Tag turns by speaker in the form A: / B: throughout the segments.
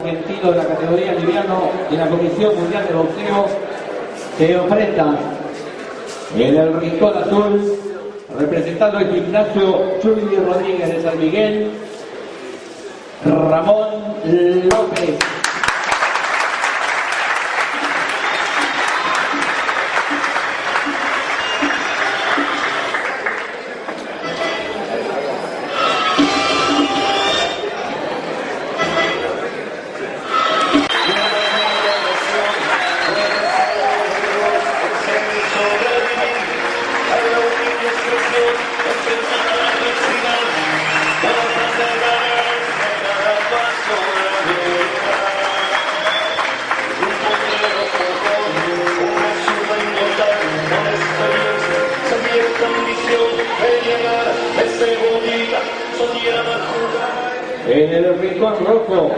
A: argentino de la categoría liviano de la Comisión Mundial de Boxeo se enfrentan en el rincón azul, representando el gimnasio Chuy Rodríguez de San Miguel, Ramón López. En el rincón rojo,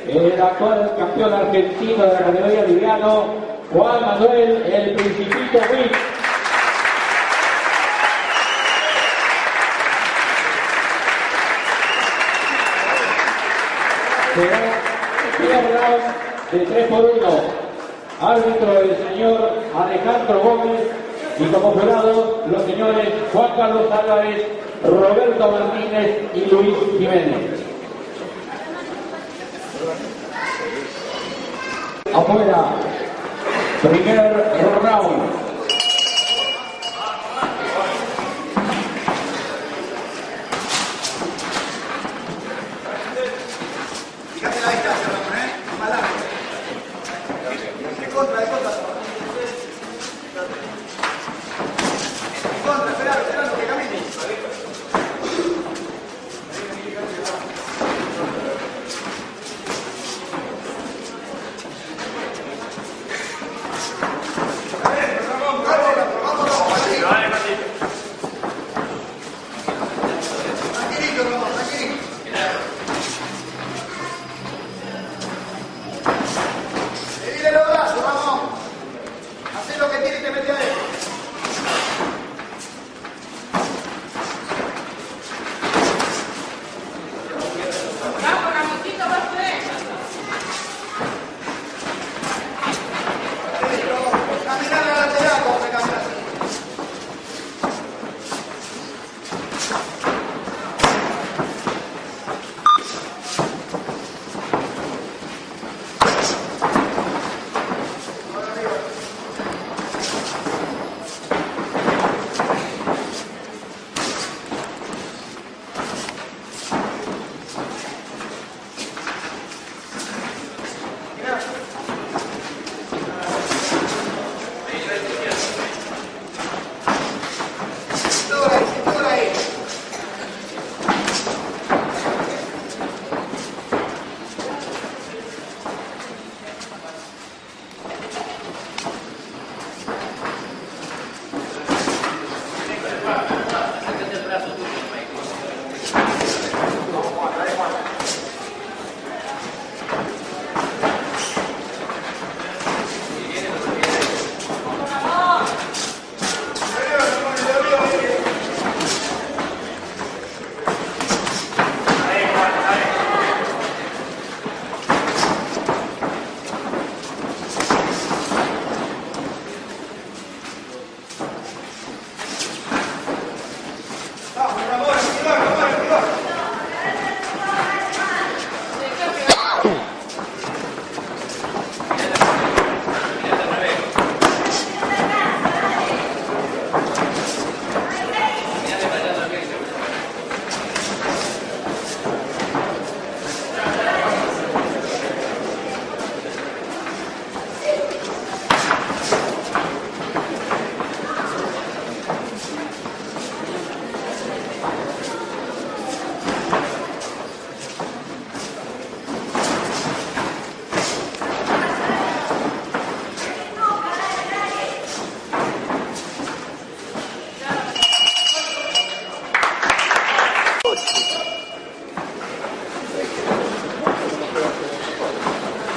A: el actual campeón argentino de la categoría liviano, Juan Manuel El Principito Witt. Será primer round de 3 por 1. Árbitro el señor Alejandro Gómez y como jurados los señores Juan Carlos Álvarez, Roberto Martínez y Luis Jiménez. Afuera, primer round.
B: Fíjate la distancia, Ramón, más largo. De contra. De contra, esperalo, que camine.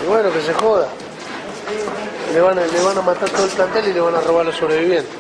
C: Y bueno, que se joda. Le van a matar todo el plantel y le van a robar a los sobrevivientes.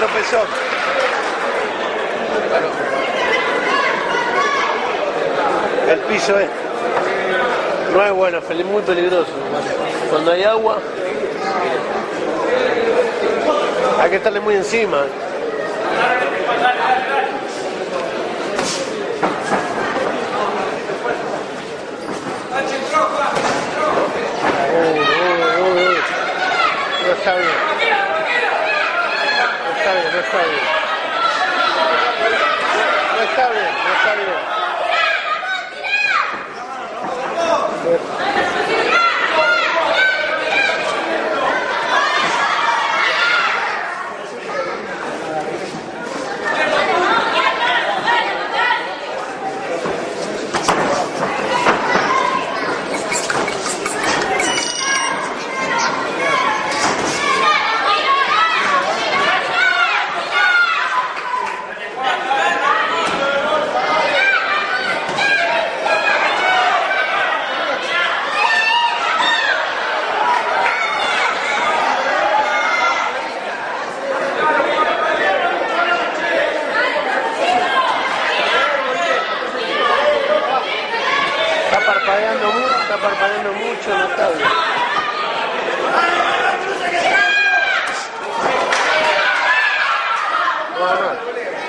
C: tropezó. El piso no es bueno, es muy peligroso. Cuando hay agua hay que estarle muy encima. No está bien. No está bien, no está bien. No está bien, no está bien. Está parpadeando mucho, no está bien. No da más,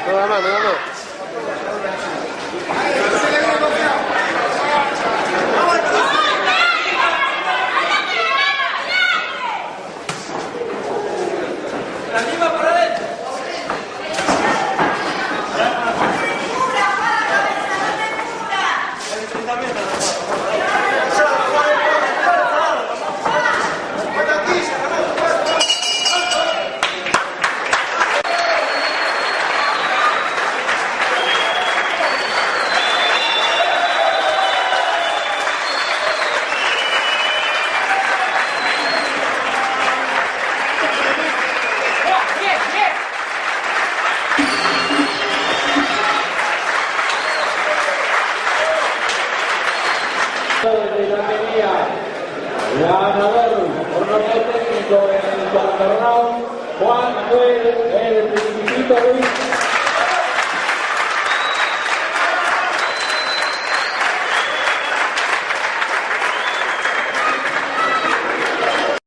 C: no da más, no da más.
A: De la alegría, ganador por nocaut técnico en el cuarto round, Juan Manuel el Principito Ruiz.